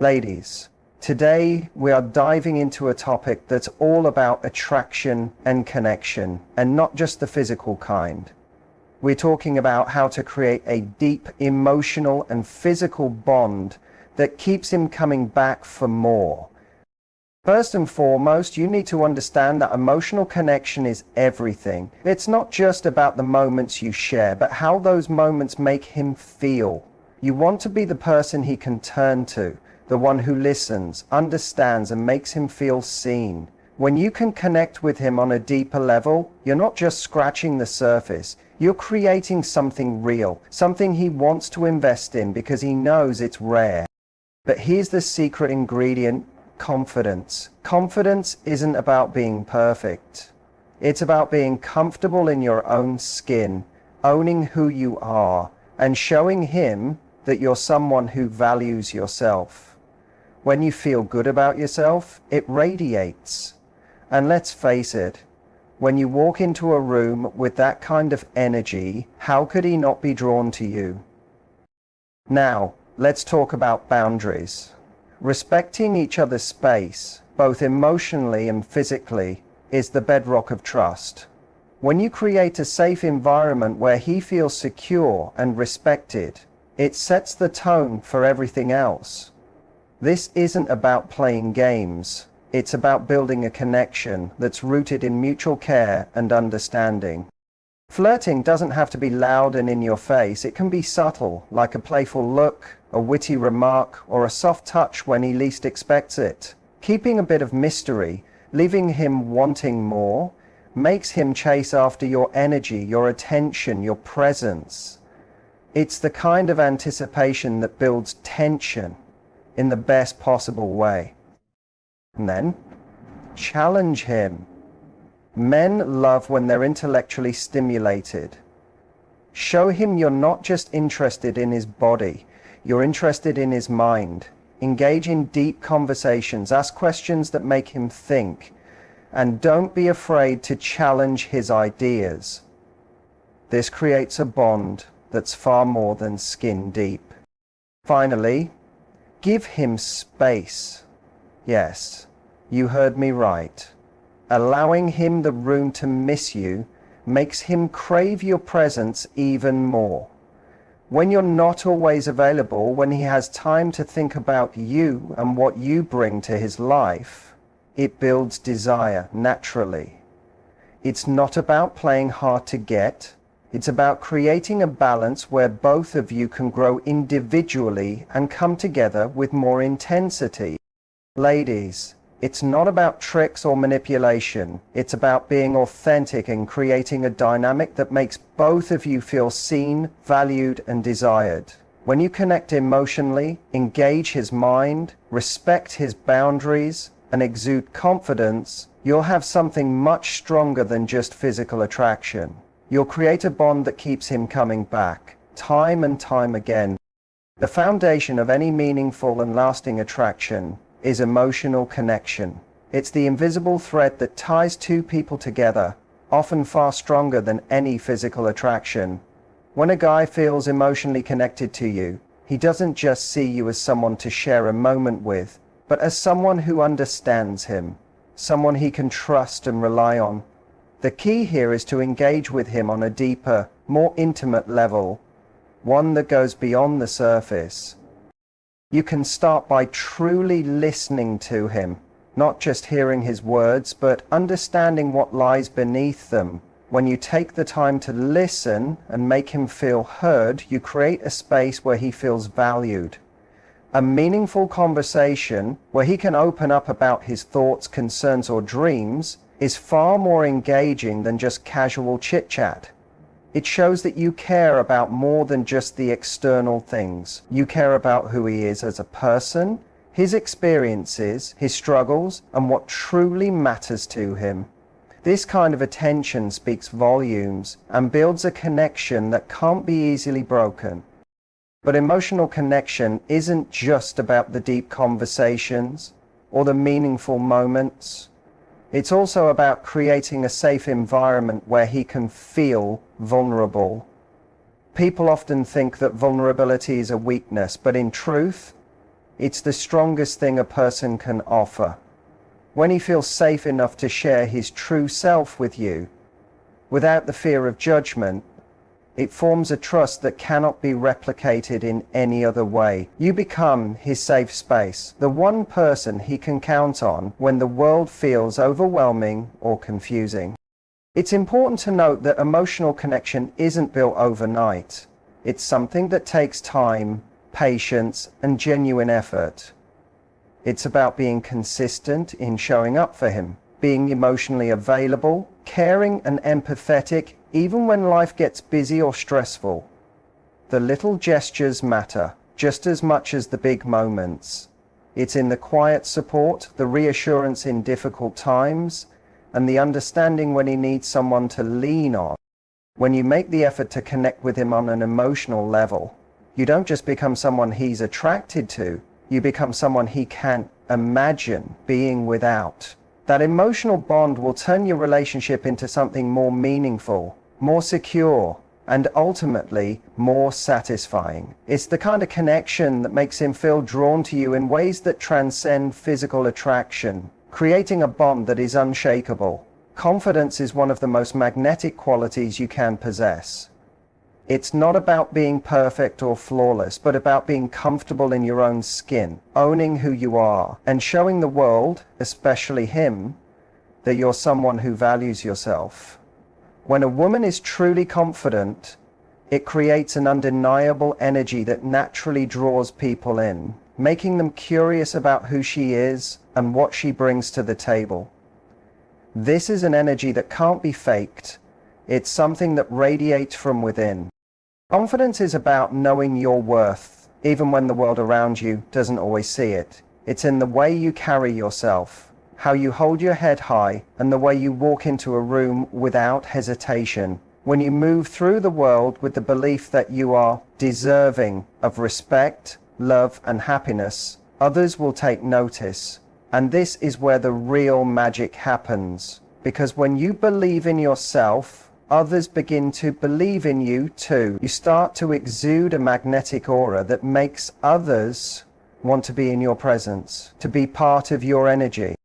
Ladies, today we are diving into a topic that's all about attraction and connection, and not just the physical kind. We're talking about how to create a deep emotional and physical bond that keeps him coming back for more. First and foremost, you need to understand that emotional connection is everything. It's not just about the moments you share, but how those moments make him feel. You want to be the person he can turn to, the one who listens, understands, and makes him feel seen. When you can connect with him on a deeper level, you're not just scratching the surface. You're creating something real, something he wants to invest in because he knows it's rare. But here's the secret ingredient: confidence. Confidence isn't about being perfect. It's about being comfortable in your own skin, owning who you are, and showing him that you're someone who values yourself. When you feel good about yourself, it radiates. And let's face it, when you walk into a room with that kind of energy, how could he not be drawn to you? Now, let's talk about boundaries. Respecting each other's space, both emotionally and physically, is the bedrock of trust. When you create a safe environment where he feels secure and respected, it sets the tone for everything else. This isn't about playing games. It's about building a connection that's rooted in mutual care and understanding. Flirting doesn't have to be loud and in your face. It can be subtle, like a playful look, a witty remark, or a soft touch when he least expects it. Keeping a bit of mystery, leaving him wanting more, makes him chase after your energy, your attention, your presence. It's the kind of anticipation that builds tension in the best possible way. And then, challenge him. Men love when they're intellectually stimulated. Show him you're not just interested in his body, you're interested in his mind. Engage in deep conversations, ask questions that make him think, and don't be afraid to challenge his ideas. This creates a bond that's far more than skin deep. Finally, give him space. Yes, you heard me right. Allowing him the room to miss you makes him crave your presence even more. When you're not always available, when he has time to think about you and what you bring to his life, it builds desire naturally. It's not about playing hard to get. It's about creating a balance where both of you can grow individually and come together with more intensity. Ladies, it's not about tricks or manipulation. It's about being authentic and creating a dynamic that makes both of you feel seen, valued, and desired. When you connect emotionally, engage his mind, respect his boundaries, and exude confidence, you'll have something much stronger than just physical attraction. You'll create a bond that keeps him coming back, time and time again. The foundation of any meaningful and lasting attraction is emotional connection. It's the invisible thread that ties two people together, often far stronger than any physical attraction. When a guy feels emotionally connected to you, he doesn't just see you as someone to share a moment with, but as someone who understands him, someone he can trust and rely on. The key here is to engage with him on a deeper, more intimate level, one that goes beyond the surface. You can start by truly listening to him, not just hearing his words, but understanding what lies beneath them. When you take the time to listen and make him feel heard, you create a space where he feels valued. A meaningful conversation where he can open up about his thoughts, concerns, or dreams is far more engaging than just casual chit-chat. It shows that you care about more than just the external things. You care about who he is as a person, his experiences, his struggles, and what truly matters to him. This kind of attention speaks volumes and builds a connection that can't be easily broken. But emotional connection isn't just about the deep conversations or the meaningful moments. It's also about creating a safe environment where he can feel vulnerable. People often think that vulnerability is a weakness, but in truth, It's the strongest thing a person can offer. When he feels safe enough to share his true self with you, without the fear of judgment, it forms a trust that cannot be replicated in any other way. You become his safe space, the one person he can count on when the world feels overwhelming or confusing. It's important to note that emotional connection isn't built overnight. It's something that takes time, patience, and genuine effort. It's about being consistent in showing up for him, being emotionally available, caring and empathetic, even when life gets busy or stressful. The little gestures matter just as much as the big moments. It's in the quiet support, the reassurance in difficult times, and the understanding when he needs someone to lean on. When you make the effort to connect with him on an emotional level, you don't just become someone he's attracted to, you become someone he can't imagine being without. That emotional bond will turn your relationship into something more meaningful, more secure, and ultimately more satisfying. It's the kind of connection that makes him feel drawn to you in ways that transcend physical attraction, creating a bond that is unshakable. Confidence is one of the most magnetic qualities you can possess. It's not about being perfect or flawless, but about being comfortable in your own skin, owning who you are, and showing the world, especially him, that you're someone who values yourself. When a woman is truly confident, it creates an undeniable energy that naturally draws people in, making them curious about who she is and what she brings to the table. This is an energy that can't be faked. It's something that radiates from within. Confidence is about knowing your worth, even when the world around you doesn't always see it. It's in the way you carry yourself, how you hold your head high, and the way you walk into a room without hesitation. When you move through the world with the belief that you are deserving of respect, love, and happiness, others will take notice. And this is where the real magic happens. Because when you believe in yourself, others begin to believe in you too. You start to exude a magnetic aura that makes others want to be in your presence, to be part of your energy.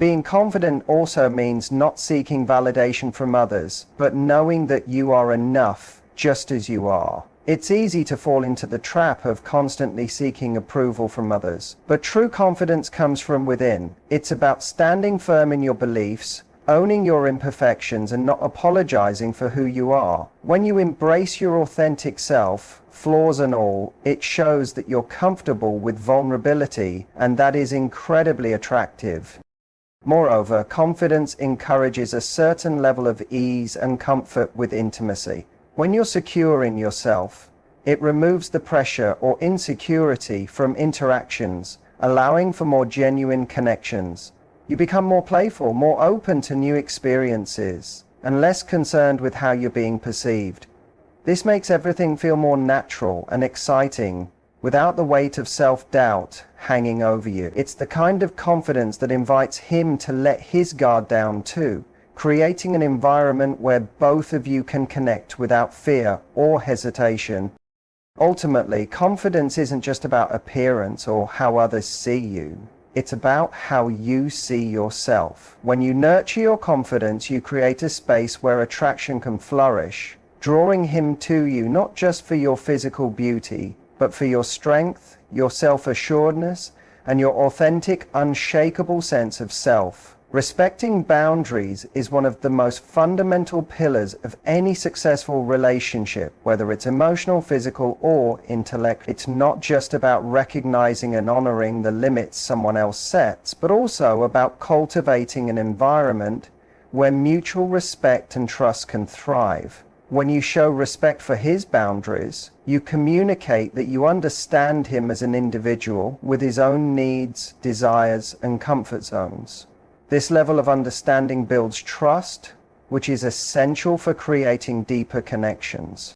Being confident also means not seeking validation from others, but knowing that you are enough just as you are. It's easy to fall into the trap of constantly seeking approval from others, but true confidence comes from within. It's about standing firm in your beliefs, owning your imperfections, and not apologizing for who you are. When you embrace your authentic self, flaws and all, it shows that you're comfortable with vulnerability, and that is incredibly attractive. Moreover, confidence encourages a certain level of ease and comfort with intimacy. When you're secure in yourself, it removes the pressure or insecurity from interactions, allowing for more genuine connections. You become more playful, more open to new experiences, and less concerned with how you're being perceived. This makes everything feel more natural and exciting, without the weight of self-doubt hanging over you. It's the kind of confidence that invites him to let his guard down too, creating an environment where both of you can connect without fear or hesitation. Ultimately, confidence isn't just about appearance or how others see you. It's about how you see yourself. When you nurture your confidence, you create a space where attraction can flourish, drawing him to you not just for your physical beauty, but for your strength, your self-assuredness, and your authentic, unshakable sense of self. Respecting boundaries is one of the most fundamental pillars of any successful relationship, whether it's emotional, physical, or intellectual. It's not just about recognizing and honoring the limits someone else sets, but also about cultivating an environment where mutual respect and trust can thrive. When you show respect for his boundaries, you communicate that you understand him as an individual with his own needs, desires, and comfort zones. This level of understanding builds trust, which is essential for creating deeper connections.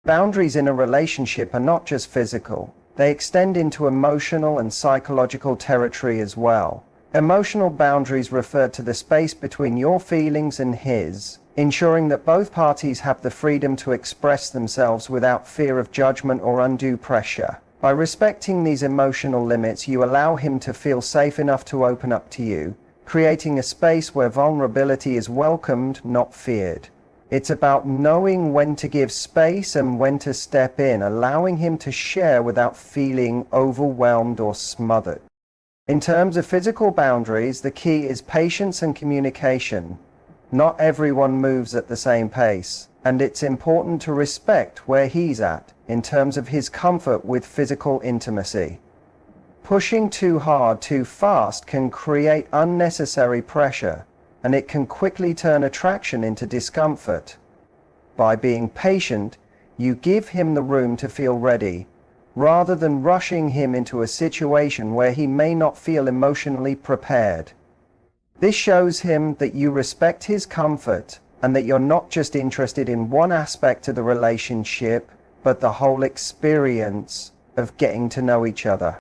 Boundaries in a relationship are not just physical. They extend into emotional and psychological territory as well. Emotional boundaries refer to the space between your feelings and his, ensuring that both parties have the freedom to express themselves without fear of judgment or undue pressure. By respecting these emotional limits, you allow him to feel safe enough to open up to you, creating a space where vulnerability is welcomed, not feared. It's about knowing when to give space and when to step in, allowing him to share without feeling overwhelmed or smothered. In terms of physical boundaries, the key is patience and communication. Not everyone moves at the same pace, and it's important to respect where he's at in terms of his comfort with physical intimacy. Pushing too hard, too fast can create unnecessary pressure, and it can quickly turn attraction into discomfort. By being patient, you give him the room to feel ready, rather than rushing him into a situation where he may not feel emotionally prepared. This shows him that you respect his comfort and that you're not just interested in one aspect of the relationship, but the whole experience of getting to know each other.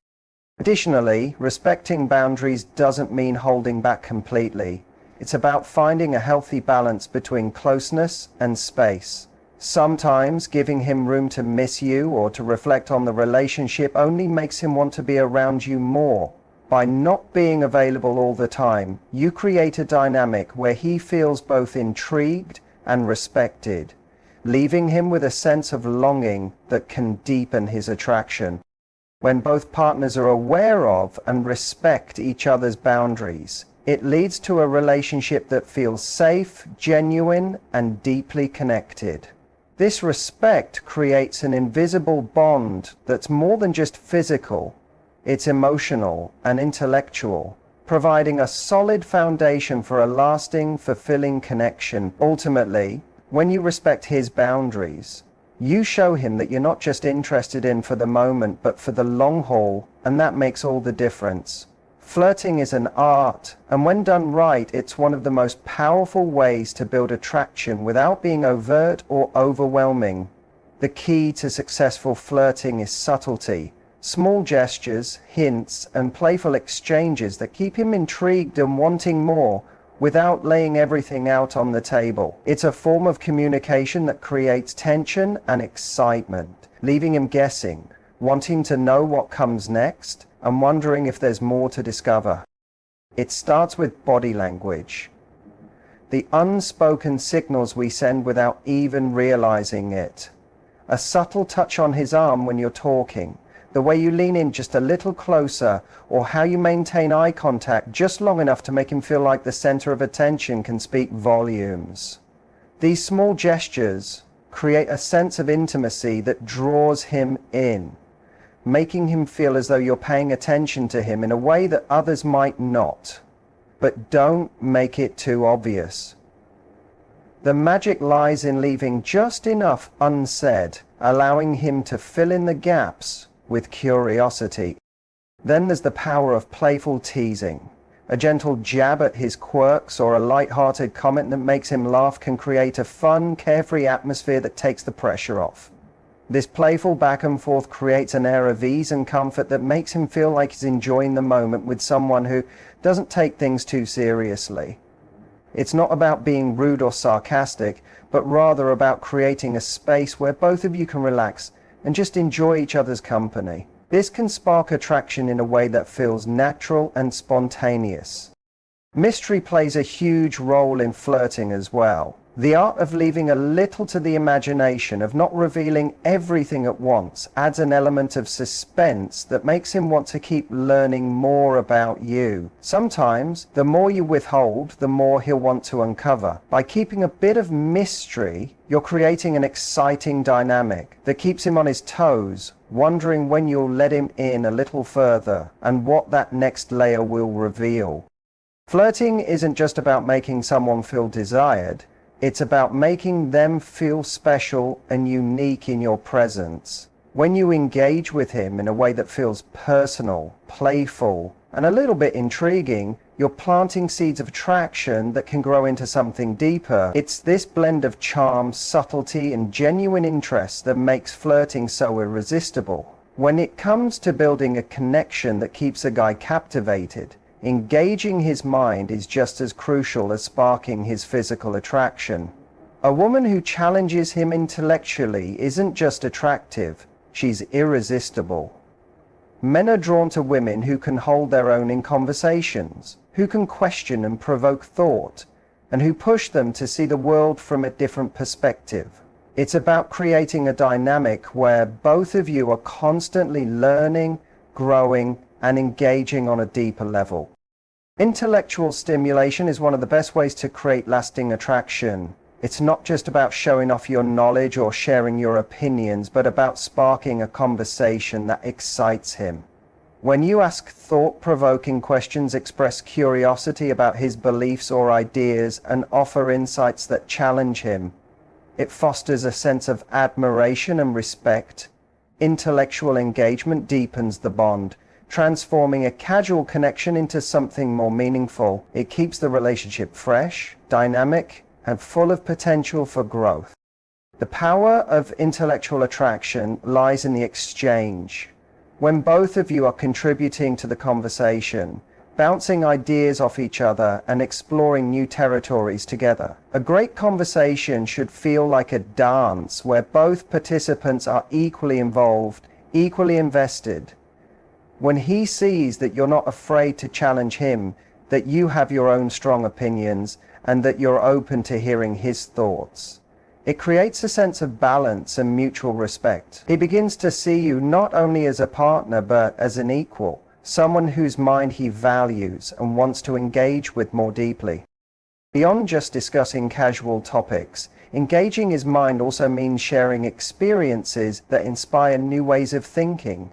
Additionally, respecting boundaries doesn't mean holding back completely. It's about finding a healthy balance between closeness and space. Sometimes giving him room to miss you or to reflect on the relationship only makes him want to be around you more. By not being available all the time, you create a dynamic where he feels both intrigued and respected, leaving him with a sense of longing that can deepen his attraction. When both partners are aware of and respect each other's boundaries, it leads to a relationship that feels safe, genuine, and deeply connected. This respect creates an invisible bond that's more than just physical. It's emotional and intellectual, providing a solid foundation for a lasting, fulfilling connection. Ultimately, when you respect his boundaries, you show him that you're not just interested in for the moment, but for the long haul, and that makes all the difference. Flirting is an art, and when done right, it's one of the most powerful ways to build attraction without being overt or overwhelming. The key to successful flirting is subtlety, small gestures, hints, and playful exchanges that keep him intrigued and wanting more, without laying everything out on the table. It's a form of communication that creates tension and excitement, leaving him guessing, wanting to know what comes next, and wondering if there's more to discover. It starts with body language. The unspoken signals we send without even realizing it. A subtle touch on his arm when you're talking, the way you lean in just a little closer, or how you maintain eye contact just long enough to make him feel like the center of attention can speak volumes. These small gestures create a sense of intimacy that draws him in, making him feel as though you're paying attention to him in a way that others might not. But don't make it too obvious. The magic lies in leaving just enough unsaid, allowing him to fill in the gaps with curiosity. Then there's the power of playful teasing. A gentle jab at his quirks or a light-hearted comment that makes him laugh can create a fun, carefree atmosphere that takes the pressure off. This playful back and forth creates an air of ease and comfort that makes him feel like he's enjoying the moment with someone who doesn't take things too seriously. It's not about being rude or sarcastic, but rather about creating a space where both of you can relax and just enjoy each other's company. This can spark attraction in a way that feels natural and spontaneous. Mystery plays a huge role in flirting as well. The art of leaving a little to the imagination, of not revealing everything at once, adds an element of suspense that makes him want to keep learning more about you. Sometimes, the more you withhold, the more he'll want to uncover. By keeping a bit of mystery, you're creating an exciting dynamic that keeps him on his toes, wondering when you'll let him in a little further and what that next layer will reveal. Flirting isn't just about making someone feel desired. It's about making them feel special and unique in your presence. When you engage with him in a way that feels personal, playful, and a little bit intriguing, you're planting seeds of attraction that can grow into something deeper. It's this blend of charm, subtlety, and genuine interest that makes flirting so irresistible. When it comes to building a connection that keeps a guy captivated, engaging his mind is just as crucial as sparking his physical attraction. A woman who challenges him intellectually isn't just attractive, she's irresistible. Men are drawn to women who can hold their own in conversations, who can question and provoke thought, and who push them to see the world from a different perspective. It's about creating a dynamic where both of you are constantly learning, growing, and engaging on a deeper level. Intellectual stimulation is one of the best ways to create lasting attraction. It's not just about showing off your knowledge or sharing your opinions, but about sparking a conversation that excites him. When you ask thought-provoking questions, express curiosity about his beliefs or ideas, and offer insights that challenge him, it fosters a sense of admiration and respect. Intellectual engagement deepens the bond, transforming a casual connection into something more meaningful. It keeps the relationship fresh, dynamic, and full of potential for growth. The power of intellectual attraction lies in the exchange. When both of you are contributing to the conversation, bouncing ideas off each other and exploring new territories together. A great conversation should feel like a dance where both participants are equally involved, equally invested. When he sees that you're not afraid to challenge him, that you have your own strong opinions, and that you're open to hearing his thoughts, it creates a sense of balance and mutual respect. He begins to see you not only as a partner, but as an equal, someone whose mind he values and wants to engage with more deeply. Beyond just discussing casual topics, engaging his mind also means sharing experiences that inspire new ways of thinking.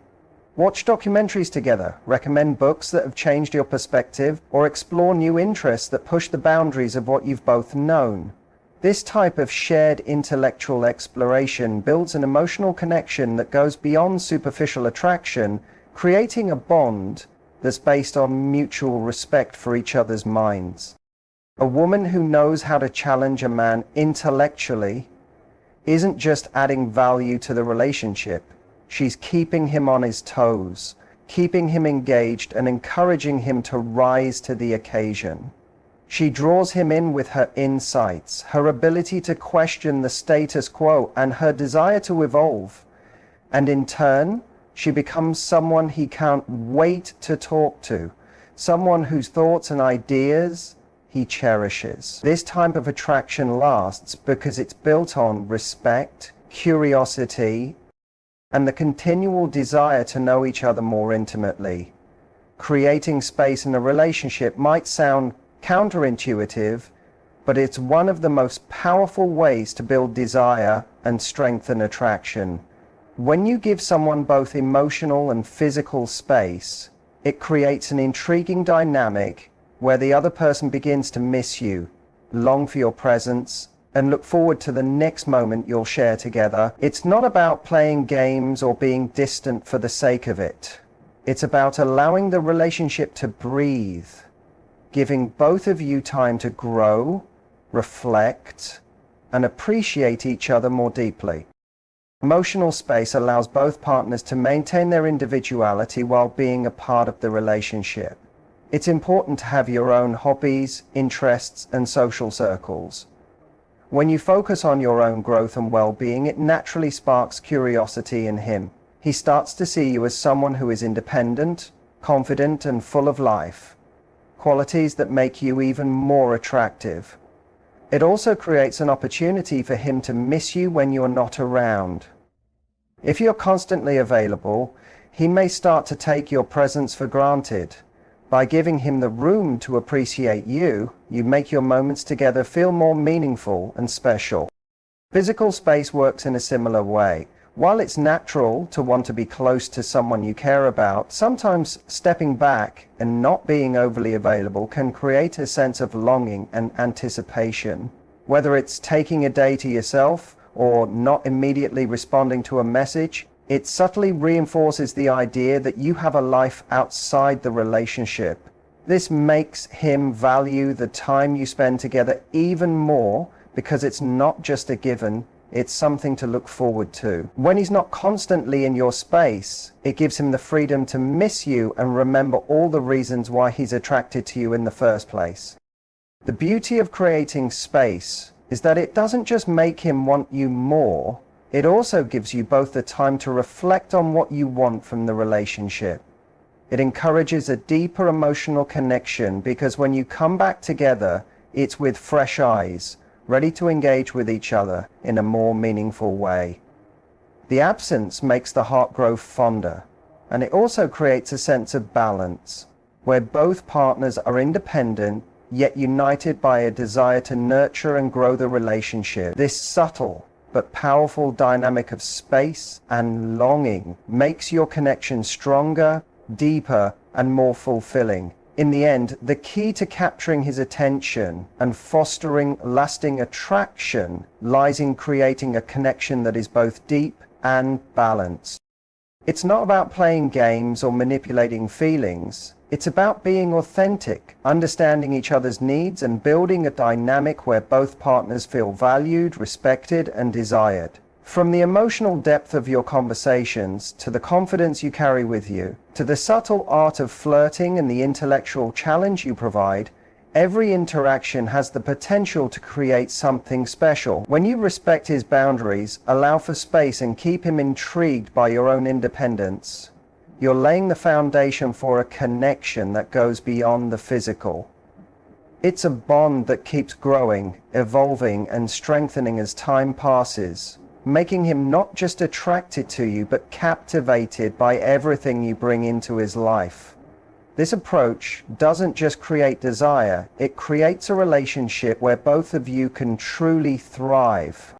Watch documentaries together, recommend books that have changed your perspective, or explore new interests that push the boundaries of what you've both known. This type of shared intellectual exploration builds an emotional connection that goes beyond superficial attraction, creating a bond that's based on mutual respect for each other's minds. A woman who knows how to challenge a man intellectually isn't just adding value to the relationship. She's keeping him on his toes, keeping him engaged and encouraging him to rise to the occasion. She draws him in with her insights, her ability to question the status quo, and her desire to evolve. And in turn, she becomes someone he can't wait to talk to, someone whose thoughts and ideas he cherishes. This type of attraction lasts because it's built on respect, curiosity, and the continual desire to know each other more intimately. Creating space in a relationship might sound counterintuitive, but it's one of the most powerful ways to build desire and strengthen attraction. When you give someone both emotional and physical space, it creates an intriguing dynamic where the other person begins to miss you, long for your presence, and look forward to the next moment you'll share together. It's not about playing games or being distant for the sake of it. It's about allowing the relationship to breathe, giving both of you time to grow, reflect, and appreciate each other more deeply. Emotional space allows both partners to maintain their individuality while being a part of the relationship. It's important to have your own hobbies, interests, and social circles. When you focus on your own growth and well-being, it naturally sparks curiosity in him. He starts to see you as someone who is independent, confident, and full of life, qualities that make you even more attractive. It also creates an opportunity for him to miss you when you're not around. If you're constantly available, he may start to take your presence for granted. By giving him the room to appreciate you, you make your moments together feel more meaningful and special. Physical space works in a similar way. While it's natural to want to be close to someone you care about, sometimes stepping back and not being overly available can create a sense of longing and anticipation. Whether it's taking a day to yourself or not immediately responding to a message, it subtly reinforces the idea that you have a life outside the relationship. This makes him value the time you spend together even more because it's not just a given, it's something to look forward to. When he's not constantly in your space, it gives him the freedom to miss you and remember all the reasons why he's attracted to you in the first place. The beauty of creating space is that it doesn't just make him want you more, It also gives you both the time to reflect on what you want from the relationship. It encourages a deeper emotional connection because when you come back together, it's with fresh eyes, ready to engage with each other in a more meaningful way. The absence makes the heart grow fonder, and it also creates a sense of balance, where both partners are independent yet united by a desire to nurture and grow the relationship. This subtle but powerful dynamic of space and longing makes your connection stronger, deeper, and more fulfilling. In the end, the key to capturing his attention and fostering lasting attraction lies in creating a connection that is both deep and balanced. It's not about playing games or manipulating feelings. It's about being authentic, understanding each other's needs, and building a dynamic where both partners feel valued, respected, and desired. From the emotional depth of your conversations, to the confidence you carry with you, to the subtle art of flirting and the intellectual challenge you provide, every interaction has the potential to create something special. When you respect his boundaries, allow for space, and keep him intrigued by your own independence, you're laying the foundation for a connection that goes beyond the physical. It's a bond that keeps growing, evolving, and strengthening as time passes, making him not just attracted to you, but captivated by everything you bring into his life. This approach doesn't just create desire, it creates a relationship where both of you can truly thrive.